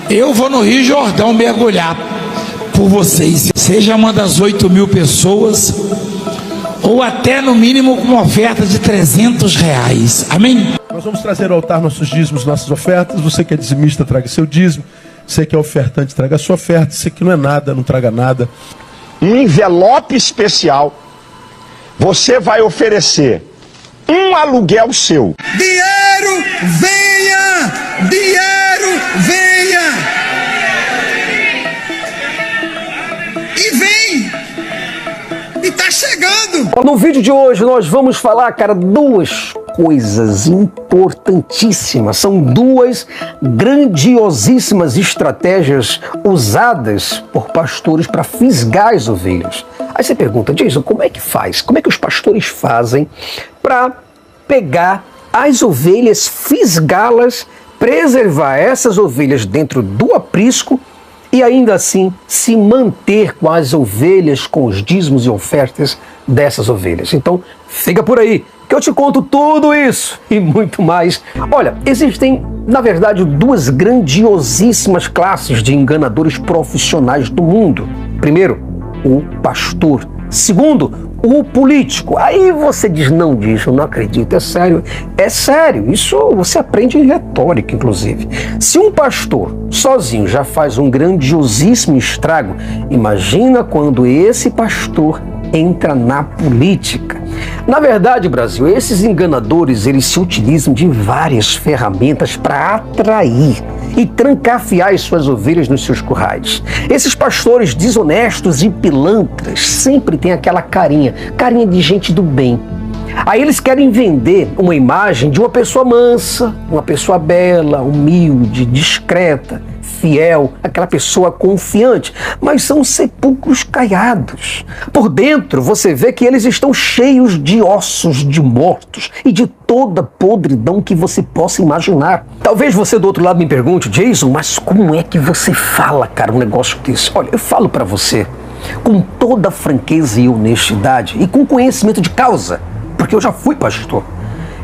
Eu vou no Rio Jordão mergulhar por vocês, seja uma das 8.000 pessoas, ou até no mínimo com uma oferta de R$300. Amém? Nós vamos trazer ao altar nossos dízimos, nossas ofertas. Você que é dizimista, traga seu dízimo. Você que é ofertante, traga sua oferta. Você que não é nada, não traga nada. Um envelope especial, você vai oferecer um aluguel seu. Dinheiro, venha! Dinheiro, venha! E vem! E tá chegando! No vídeo de hoje nós vamos falar, cara, duas coisas importantíssimas. São duas grandiosíssimas estratégias usadas por pastores para fisgar as ovelhas. Aí você pergunta, Jason, como é que faz? Como é que os pastores fazem para pegar as ovelhas, fisgá-las, preservar essas ovelhas dentro do aprisco e ainda assim se manter com as ovelhas, com os dízimos e ofertas dessas ovelhas? Então, fica por aí, que eu te conto tudo isso e muito mais. Olha, existem, na verdade, duas grandiosíssimas classes de enganadores profissionais do mundo. Primeiro, o pastor. Segundo, o político. Aí você diz, não, eu não acredito, é sério. É sério, isso você aprende em retórica, inclusive. Se um pastor sozinho já faz um grandiosíssimo estrago, imagina quando esse pastor entra na política. Na verdade, Brasil, esses enganadores, eles se utilizam de várias ferramentas para atrair e trancafiar as suas ovelhas nos seus currais. Esses pastores desonestos e pilantras sempre têm aquela carinha de gente do bem. Aí eles querem vender uma imagem de uma pessoa mansa, uma pessoa bela, humilde, discreta, fiel, aquela pessoa confiante, mas são sepulcros caiados. Por dentro você vê que eles estão cheios de ossos de mortos e de toda podridão que você possa imaginar. Talvez você do outro lado me pergunte, Jason, mas como é que você fala, cara, um negócio desse? Olha, eu falo para você com toda franqueza e honestidade e com conhecimento de causa, porque eu já fui pastor.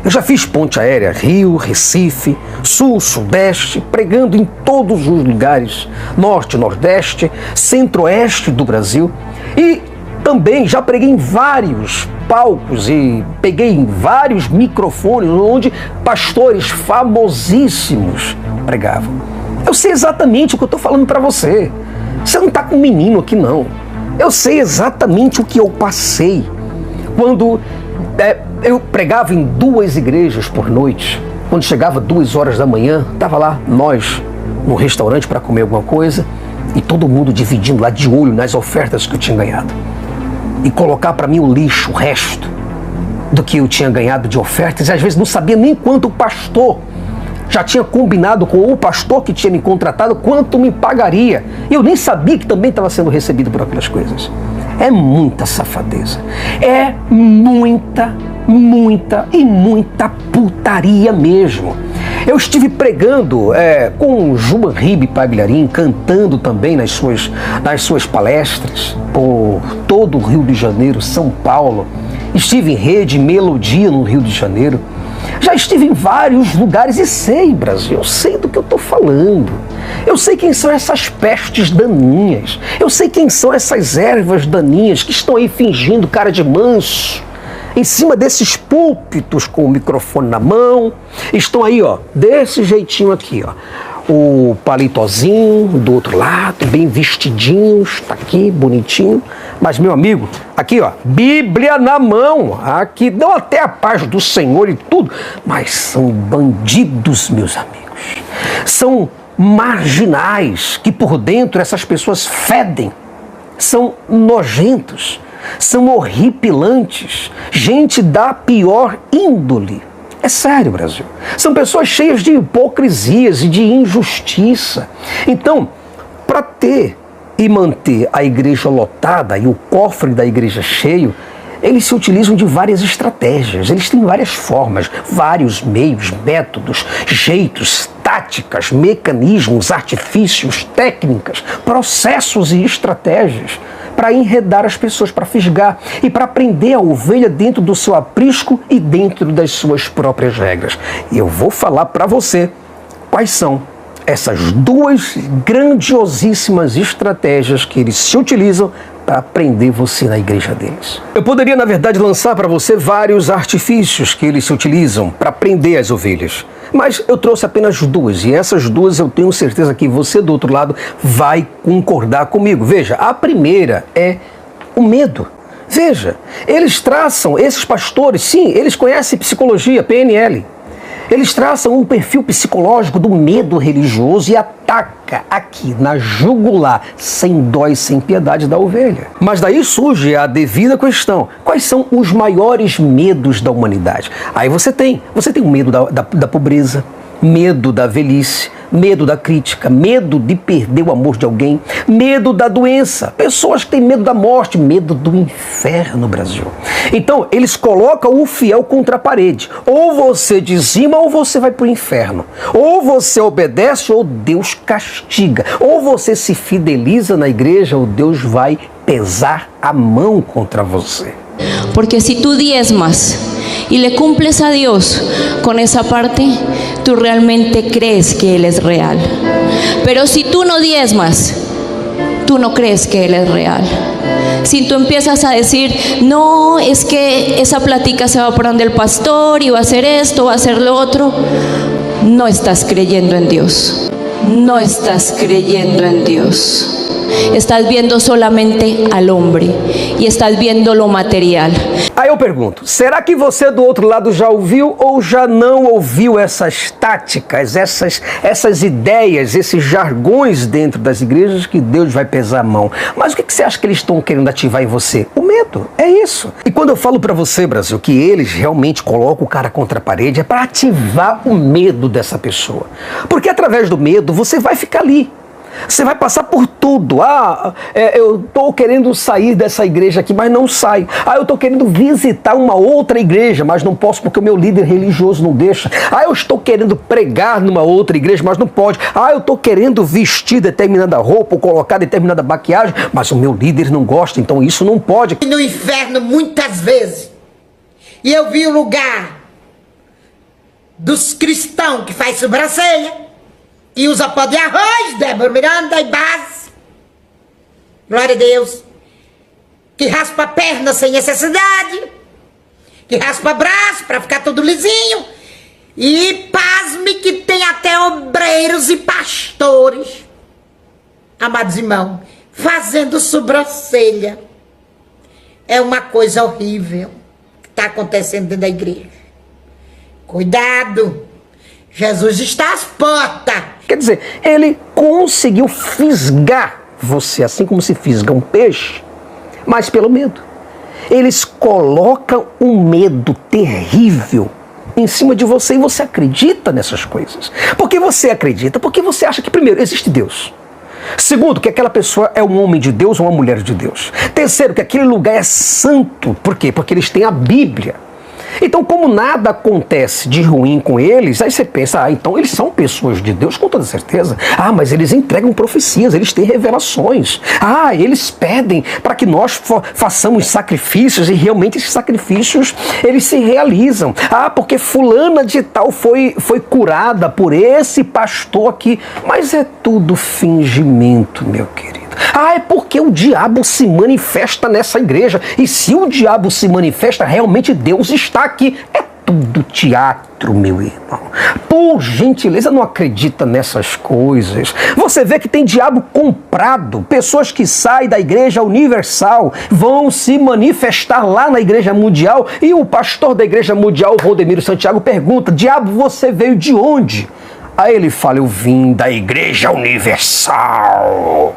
Eu já fiz ponte aérea Rio, Recife, Sul, Sudeste, pregando em todos os lugares, Norte, Nordeste, Centro-Oeste do Brasil. E também já preguei em vários palcos e peguei em vários microfones onde pastores famosíssimos pregavam. Eu sei exatamente o que eu estou falando para você. Você não está com um menino aqui, não. Eu sei exatamente o que eu passei quando eu pregava em 2 igrejas por noite. Quando chegava 2 horas da manhã, estava lá nós no restaurante para comer alguma coisa e todo mundo dividindo lá de olho nas ofertas que eu tinha ganhado. E colocar para mim o lixo, o resto do que eu tinha ganhado de ofertas. E às vezes não sabia nem quanto o pastor já tinha combinado com o pastor que tinha me contratado, quanto me pagaria. E eu nem sabia que também estava sendo recebido por aquelas coisas. É muita safadeza. É muita e muita putaria mesmo. Eu estive pregando com João Ribe Pagliarim, cantando também nas suas palestras por todo o Rio de Janeiro, São Paulo. Estive em Rede Melodia no Rio de Janeiro. Já estive em vários lugares e sei, Brasil, eu sei do que eu estou falando. Eu sei quem são essas pestes daninhas. Eu sei quem são essas ervas daninhas que estão aí fingindo cara de manso em cima desses púlpitos com o microfone na mão. Estão aí, ó, desse jeitinho aqui, ó. O palitozinho do outro lado, bem vestidinhos, tá aqui, bonitinho. Mas, meu amigo, aqui, ó, Bíblia na mão. Aqui, dão até a paz do Senhor e tudo. Mas são bandidos, meus amigos. São marginais, que por dentro essas pessoas fedem. São nojentos. São horripilantes. Gente da pior índole. É sério, Brasil. São pessoas cheias de hipocrisias e de injustiça. Então, para ter e manter a igreja lotada e o cofre da igreja cheio, eles se utilizam de várias estratégias. Eles têm várias formas, vários meios, métodos, jeitos, táticas, mecanismos, artifícios, técnicas, processos e estratégias para enredar as pessoas, para fisgar e para prender a ovelha dentro do seu aprisco e dentro das suas próprias regras. E eu vou falar para você quais são essas duas grandiosíssimas estratégias que eles se utilizam para prender você na igreja deles. Eu poderia, na verdade, lançar para você vários artifícios que eles se utilizam para prender as ovelhas. Mas eu trouxe apenas duas, e essas duas eu tenho certeza que você do outro lado vai concordar comigo. Veja, a primeira é o medo. Veja, eles traçam, esses pastores, sim, eles conhecem psicologia, PNL. Eles traçam um perfil psicológico do medo religioso e ataca aqui na jugular, sem dó e sem piedade da ovelha. Mas daí surge a devida questão. Quais são os maiores medos da humanidade? Aí você tem o medo da pobreza, medo da velhice, medo da crítica, medo de perder o amor de alguém, medo da doença, pessoas que têm medo da morte, medo do inferno, Brasil. Então, eles colocam o fiel contra a parede. Ou você dizima ou você vai para o inferno. Ou você obedece ou Deus castiga. Ou você se fideliza na igreja ou Deus vai pesar a mão contra você. Porque si tú diezmas y le cumples a Dios con esa parte, tú realmente crees que Él es real. Pero si tú no diezmas, tú no crees que Él es real. Si tú empiezas a decir, no, es que esa plática se va por donde el pastor y va a hacer esto, va a hacer lo otro, no estás creyendo en Dios. No estás creyendo en Dios. Estás viendo solamente al hombre e estás vendo lo material. Aí eu pergunto, será que você do outro lado já ouviu ou já não ouviu essas táticas, essas ideias, esses jargões dentro das igrejas que Deus vai pesar a mão? Mas o que você acha que eles estão querendo ativar em você? O medo, é isso. E quando eu falo pra você, Brasil, que eles realmente colocam o cara contra a parede, é para ativar o medo dessa pessoa. Porque através do medo você vai ficar ali. Você vai passar por tudo. Eu estou querendo sair dessa igreja aqui, mas não saio. Eu estou querendo visitar uma outra igreja, mas não posso porque o meu líder religioso não deixa. Eu estou querendo pregar numa outra igreja, mas não pode. Eu estou querendo vestir determinada roupa ou colocar determinada maquiagem, mas o meu líder não gosta, então isso não pode. No inferno muitas vezes. E eu vi o lugar dos cristãos que faz sobrancelha e usa pó de arroz, Débora Miranda e base. Glória a Deus. Que raspa a perna sem necessidade. Que raspa braço para ficar todo lisinho. E pasme que tem até obreiros e pastores, amados irmãos, fazendo sobrancelha. É uma coisa horrível que está acontecendo dentro da igreja. Cuidado. Jesus está às portas. Quer dizer, ele conseguiu fisgar você, assim como se fisga um peixe, mas pelo medo. Eles colocam um medo terrível em cima de você e você acredita nessas coisas. Por que você acredita? Porque você acha que, primeiro, existe Deus. Segundo, que aquela pessoa é um homem de Deus ou uma mulher de Deus. Terceiro, que aquele lugar é santo. Por quê? Porque eles têm a Bíblia. Então, como nada acontece de ruim com eles, aí você pensa, então eles são pessoas de Deus, com toda certeza. Mas eles entregam profecias, eles têm revelações. Eles pedem para que nós façamos sacrifícios e realmente esses sacrifícios, eles se realizam. Porque fulana de tal foi curada por esse pastor aqui. Mas é tudo fingimento, meu querido. É porque o diabo se manifesta nessa igreja. E se o diabo se manifesta, realmente Deus está aqui. É tudo teatro, meu irmão. Por gentileza, não acredita nessas coisas. Você vê que tem diabo comprado. Pessoas que saem da igreja universal vão se manifestar lá na igreja mundial. E o pastor da igreja mundial, Valdemiro Santiago, pergunta: diabo, você veio de onde? Aí ele fala: eu vim da igreja universal.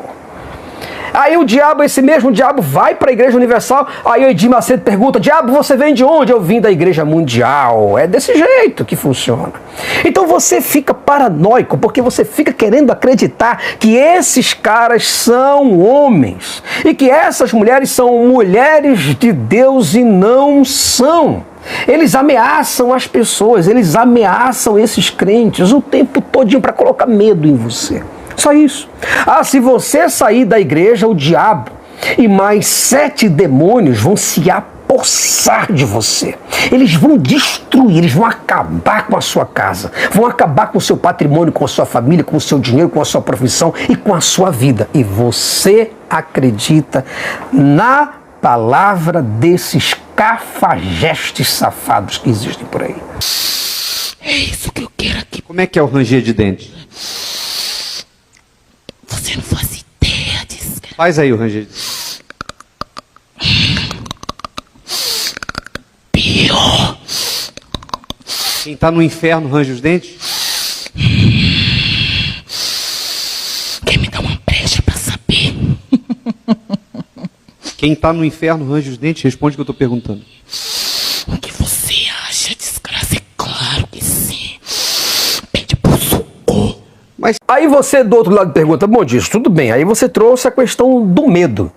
Aí o diabo, esse mesmo diabo, vai para a igreja universal. Aí o Edir Macedo pergunta: diabo, você vem de onde? Eu vim da igreja mundial. É desse jeito que funciona. Então você fica paranoico, porque você fica querendo acreditar que esses caras são homens e que essas mulheres são mulheres de Deus e não são. Eles ameaçam as pessoas, eles ameaçam esses crentes o tempo todinho para colocar medo em você. Só isso. Se você sair da igreja, o diabo e mais 7 demônios vão se apoderar despossar de você. Eles vão destruir, eles vão acabar com a sua casa, vão acabar com o seu patrimônio, com a sua família, com o seu dinheiro, com a sua profissão e com a sua vida. E você acredita na palavra desses cafajestes safados que existem por aí. É isso que eu quero aqui. Como é que é o ranger de dente? Você não faz ideia disso. Faz aí o ranger de dente. Pior. Quem tá no inferno range os dentes? Quer me dar uma brecha pra saber? Quem tá no inferno range os dentes? Responde o que eu tô perguntando. O que você acha, desgraça? É claro que sim. Pede por socorro. Mas Aí você do outro lado pergunta, bom, diz, tudo bem, aí você trouxe a questão do medo.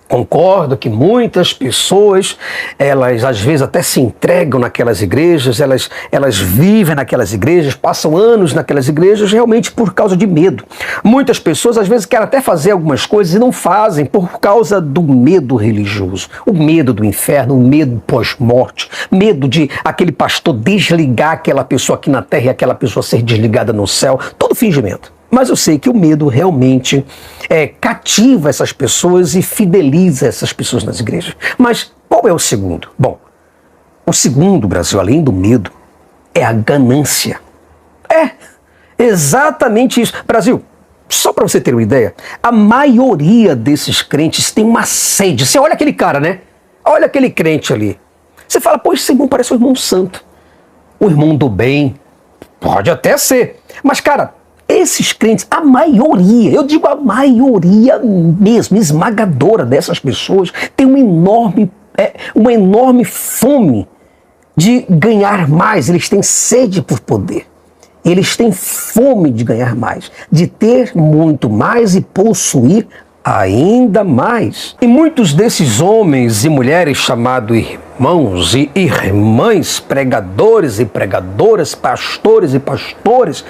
Concordo que muitas pessoas, elas às vezes até se entregam naquelas igrejas, elas vivem naquelas igrejas, passam anos naquelas igrejas realmente por causa de medo. Muitas pessoas às vezes querem até fazer algumas coisas e não fazem por causa do medo religioso, o medo do inferno, o medo pós-morte, medo de aquele pastor desligar aquela pessoa aqui na terra e aquela pessoa ser desligada no céu, todo fingimento. Mas eu sei que o medo realmente cativa essas pessoas e fideliza essas pessoas nas igrejas. Mas qual é o segundo? Bom, o segundo, Brasil, além do medo, é a ganância. É, exatamente isso. Brasil, só para você ter uma ideia, a maioria desses crentes tem uma sede. Você olha aquele cara, né? Olha aquele crente ali. Você fala, pô, esse irmão parece um irmão santo. O irmão do bem. Pode até ser. Mas, cara, esses crentes, a maioria, eu digo a maioria mesmo, esmagadora dessas pessoas, tem uma enorme fome de ganhar mais. Eles têm sede por poder. Eles têm fome de ganhar mais, de ter muito mais e possuir ainda mais. E muitos desses homens e mulheres chamados irmãos e irmãs, pregadores e pregadoras, pastores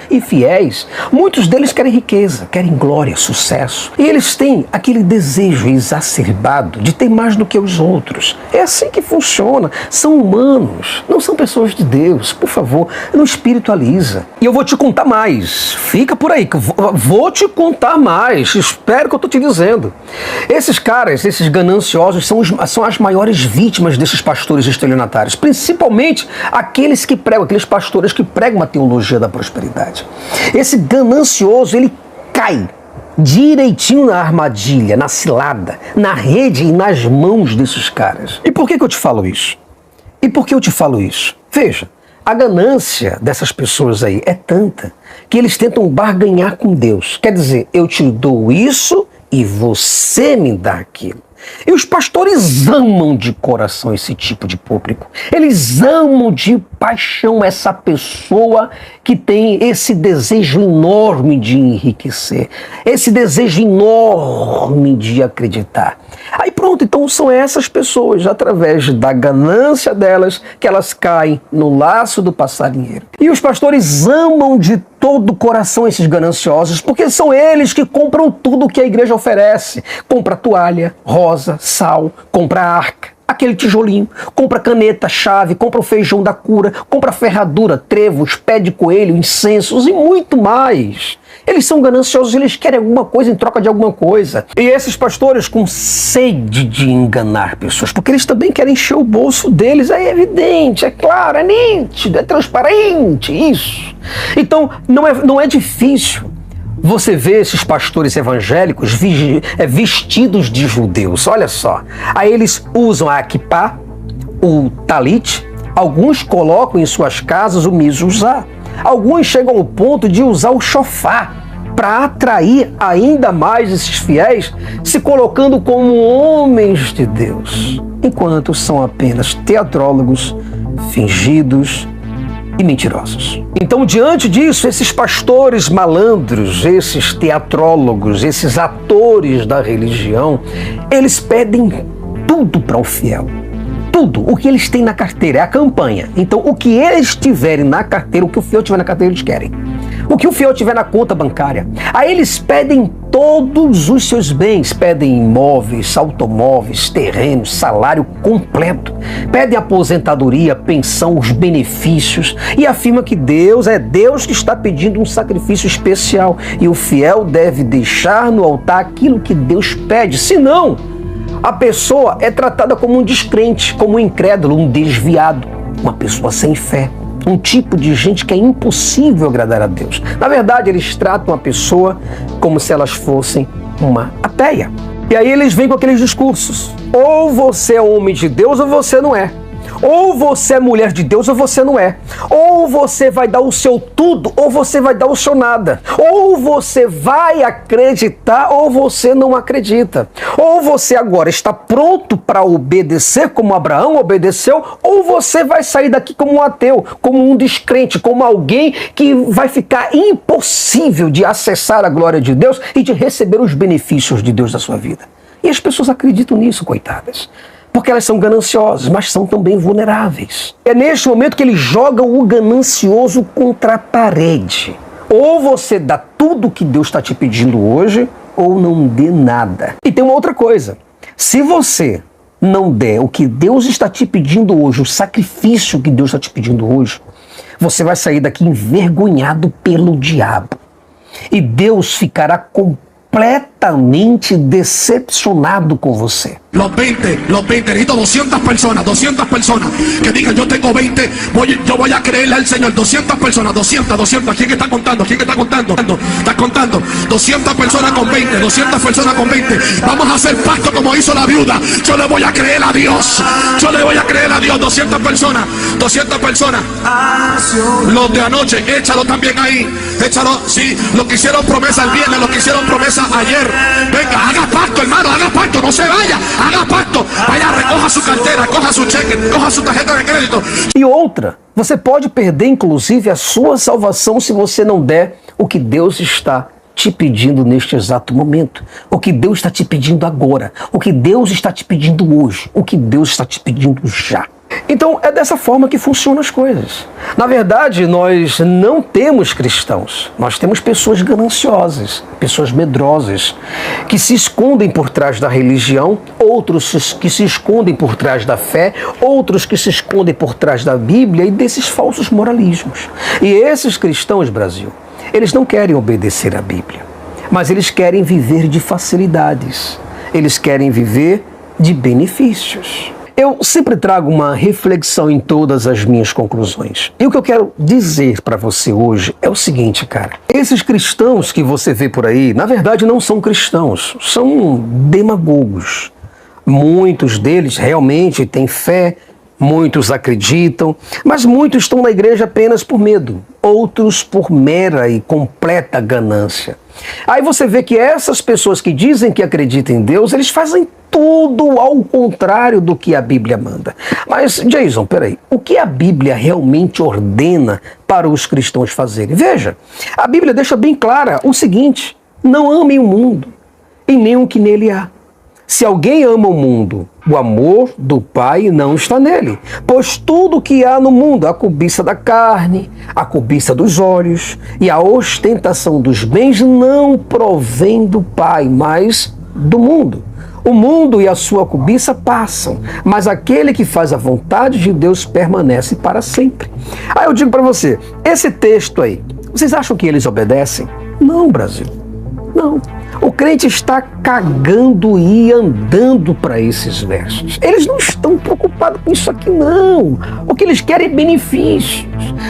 e fiéis, muitos deles querem riqueza, querem glória, sucesso. E eles têm aquele desejo exacerbado de ter mais do que os outros. É assim que funciona. São humanos, não são pessoas de Deus. Por favor, não espiritualiza. E eu vou te contar mais. Fica por aí, que eu vou te contar mais. Espero que eu estou te dizendo. Esses caras, esses gananciosos, são as maiores vítimas desses pastores estelionatários, principalmente aqueles que pregam, aqueles pastores que pregam uma teologia da prosperidade. Esse ganancioso, ele cai direitinho na armadilha, na cilada, na rede e nas mãos desses caras. E por que eu te falo isso? Veja, a ganância dessas pessoas aí é tanta que eles tentam barganhar com Deus. Quer dizer, eu te dou isso e você me dá aquilo. E os pastores amam de coração esse tipo de público. Eles amam de paixão essa pessoa que tem esse desejo enorme de enriquecer, esse desejo enorme de acreditar. Aí pronto, então são essas pessoas, através da ganância delas, que elas caem no laço do passarinheiro. E os pastores amam de todo o coração esses gananciosos, porque são eles que compram tudo que a igreja oferece. Compra toalha, rosa, sal, compra arca, aquele tijolinho, compra caneta, chave, compra o feijão da cura, compra ferradura, trevos, pé de coelho, incensos e muito mais. Eles são gananciosos, eles querem alguma coisa em troca de alguma coisa. E esses pastores com sede de enganar pessoas, porque eles também querem encher o bolso deles, é evidente, é claro, é nítido, é transparente, isso. Então, não é difícil você ver esses pastores evangélicos vestidos de judeus. Olha só, aí eles usam a kippá, o talit, alguns colocam em suas casas o mizuzá, alguns chegam ao ponto de usar o shofar para atrair ainda mais esses fiéis, se colocando como homens de Deus, enquanto são apenas teatrólogos, fingidos e mentirosos. Então, diante disso, esses pastores malandros, esses teatrólogos, esses atores da religião, eles pedem tudo para o fiel. Tudo. O que eles têm na carteira é a campanha. Então, o que eles tiverem na carteira, o que o fiel tiver na carteira, eles querem. O que o fiel tiver na conta bancária. Aí eles pedem todos os seus bens, pedem imóveis, automóveis, terrenos, salário completo, pedem aposentadoria, pensão, os benefícios e afirma que Deus é Deus que está pedindo um sacrifício especial e o fiel deve deixar no altar aquilo que Deus pede, senão a pessoa é tratada como um descrente, como um incrédulo, um desviado, uma pessoa sem fé. Um tipo de gente que é impossível agradar a Deus. Na verdade, eles tratam a pessoa como se elas fossem uma ateia. E aí eles vêm com aqueles discursos. Ou você é homem de Deus ou você não é. Ou você é mulher de Deus ou você não é. Ou você vai dar o seu tudo ou você vai dar o seu nada. Ou você vai acreditar ou você não acredita. Ou você agora está pronto para obedecer como Abraão obedeceu, ou você vai sair daqui como um ateu, como um descrente, como alguém que vai ficar impossível de acessar a glória de Deus e de receber os benefícios de Deus da sua vida. E as pessoas acreditam nisso, coitadas. Porque elas são gananciosas, mas são também vulneráveis. É neste momento que eles jogam o ganancioso contra a parede. Ou você dá tudo o que Deus está te pedindo hoje, ou não dê nada. E tem uma outra coisa. Se você não der o que Deus está te pedindo hoje, o sacrifício que Deus está te pedindo hoje, você vai sair daqui envergonhado pelo diabo. E Deus ficará completamente decepcionado com você. Los 20, necesito 200 personas que digan yo tengo 20, yo voy a creerle al Señor. 200 personas, 200, ¿quién está contando? Está contando, 200 personas con 20, 200 personas con 20, vamos a hacer pacto como hizo la viuda, yo le voy a creer a Dios, 200 personas, los de anoche, échalo también ahí, échalo, sí, los que hicieron promesa el viernes, los que hicieron promesa ayer, venga, haga pacto hermano, haga pacto, no se vaya, haga pacto, vaya, recoja su carteira, coja su cheque, coja su tarjeta de crédito. E outra, você pode perder inclusive a sua salvação se você não der o que Deus está te pedindo neste exato momento, o que Deus está te pedindo agora, o que Deus está te pedindo hoje, o que Deus está te pedindo já. Então é dessa forma que funcionam as coisas. Na verdade, nós não temos cristãos, nós temos pessoas gananciosas, pessoas medrosas, que se escondem por trás da religião, outros que se escondem por trás da fé, outros que se escondem por trás da Bíblia e desses falsos moralismos. E esses cristãos, Brasil, eles não querem obedecer à Bíblia, mas eles querem viver de facilidades, eles querem viver de benefícios. Eu sempre trago uma reflexão em todas as minhas conclusões. E o que eu quero dizer para você hoje é o seguinte, cara. Esses cristãos que você vê por aí, na verdade não são cristãos, são demagogos. Muitos deles realmente têm fé, muitos acreditam, mas muitos estão na igreja apenas por medo, outros por mera e completa ganância. Aí você vê que essas pessoas que dizem que acreditam em Deus, eles fazem tudo ao contrário do que a Bíblia manda. Mas, Jason, peraí, o que a Bíblia realmente ordena para os cristãos fazerem? Veja, a Bíblia deixa bem clara o seguinte: não amem o mundo e nem o que nele há. Se alguém ama o mundo, o amor do Pai não está nele. Pois tudo que há no mundo, a cobiça da carne, a cobiça dos olhos e a ostentação dos bens não provém do Pai, mas do mundo. O mundo e a sua cobiça passam, mas aquele que faz a vontade de Deus permanece para sempre. Aí eu digo para você, esse texto aí, vocês acham que eles obedecem? Não, Brasil, não. O crente está cagando e andando para esses versos. Eles não estão preocupados com isso aqui, não. O que eles querem é benefícios.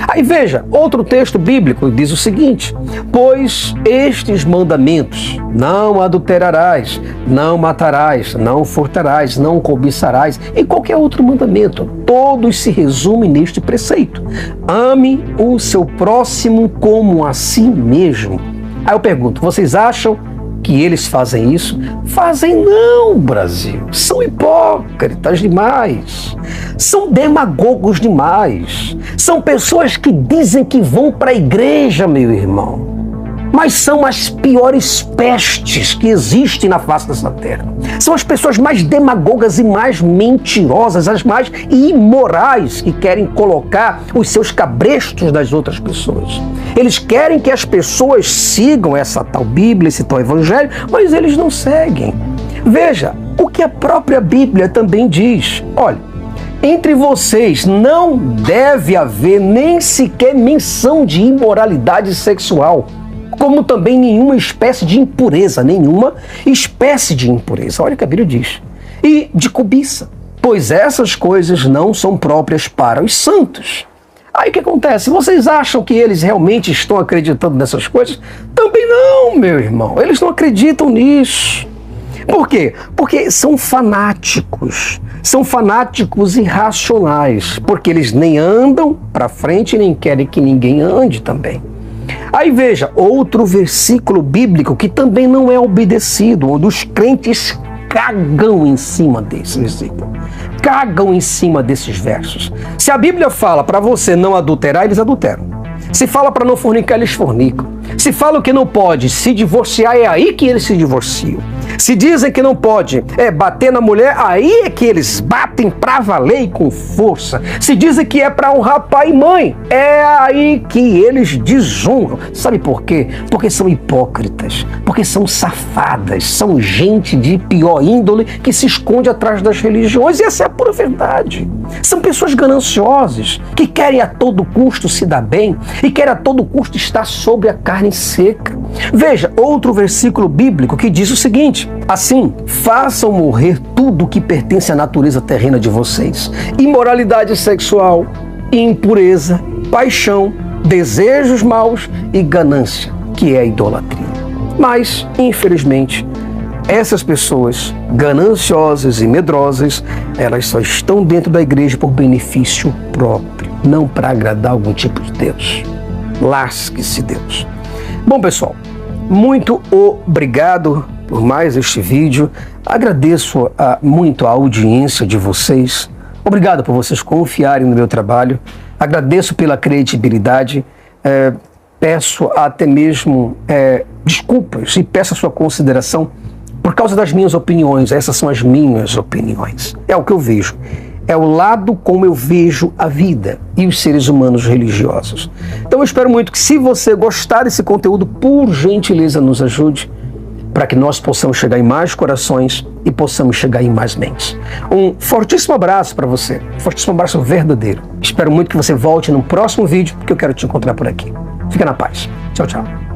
Aí veja, outro texto bíblico diz o seguinte: pois estes mandamentos, não adulterarás, não matarás, não furtarás, não cobiçarás, e qualquer outro mandamento, todos se resumem neste preceito: ame o seu próximo como a si mesmo. Aí eu pergunto, vocês acham que eles fazem isso? Fazem não, Brasil. São hipócritas demais. São demagogos demais. São pessoas que dizem que vão para a igreja, meu irmão, mas são as piores pestes que existem na face dessa terra. São as pessoas mais demagogas e mais mentirosas, as mais imorais, que querem colocar os seus cabrestos das outras pessoas. Eles querem que as pessoas sigam essa tal Bíblia, esse tal Evangelho, mas eles não seguem. Veja, o que a própria Bíblia também diz. Olha, entre vocês não deve haver nem sequer menção de imoralidade sexual, como também nenhuma espécie de impureza, olha o que a Bíblia diz, e de cobiça, pois essas coisas não são próprias para os santos. Aí o que acontece? Vocês acham que eles realmente estão acreditando nessas coisas? Também não, meu irmão, eles não acreditam nisso. Por quê? Porque são fanáticos irracionais, porque eles nem andam para frente, nem querem que ninguém ande também. Aí veja, outro versículo bíblico que também não é obedecido, onde os crentes cagam em cima desse versículo, cagam em cima desses versos. Se a Bíblia fala para você não adulterar, eles adulteram. Se fala para não fornicar, eles fornicam. Se fala que não pode se divorciar, é aí que eles se divorciam. Se dizem que não pode bater na mulher, aí é que eles batem pra valer e com força. Se dizem que é para honrar pai e mãe, é aí que eles desonram. Sabe por quê? Porque são hipócritas, porque são safadas, são gente de pior índole que se esconde atrás das religiões, e essa é a pura verdade. São pessoas gananciosas, que querem a todo custo se dar bem e querem a todo custo estar sobre a carne seca. Veja, outro versículo bíblico que diz o seguinte: assim, façam morrer tudo que pertence à natureza terrena de vocês: imoralidade sexual, impureza, paixão, desejos maus e ganância, que é a idolatria. Mas, infelizmente, essas pessoas gananciosas e medrosas, elas só estão dentro da igreja por benefício próprio, não para agradar algum tipo de Deus. Lasque-se Deus. Bom, pessoal, muito obrigado por mais este vídeo. Agradeço muito a audiência de vocês. Obrigado por vocês confiarem no meu trabalho. Agradeço pela credibilidade. Peço até mesmo desculpas e peço a sua consideração por causa das minhas opiniões. Essas são as minhas opiniões. É o que eu vejo. É o lado como eu vejo a vida e os seres humanos religiosos. Então eu espero muito que, se você gostar desse conteúdo, por gentileza nos ajude para que nós possamos chegar em mais corações e possamos chegar em mais mentes. Um fortíssimo abraço para você, um fortíssimo abraço verdadeiro. Espero muito que você volte no próximo vídeo, porque eu quero te encontrar por aqui. Fica na paz. Tchau, tchau.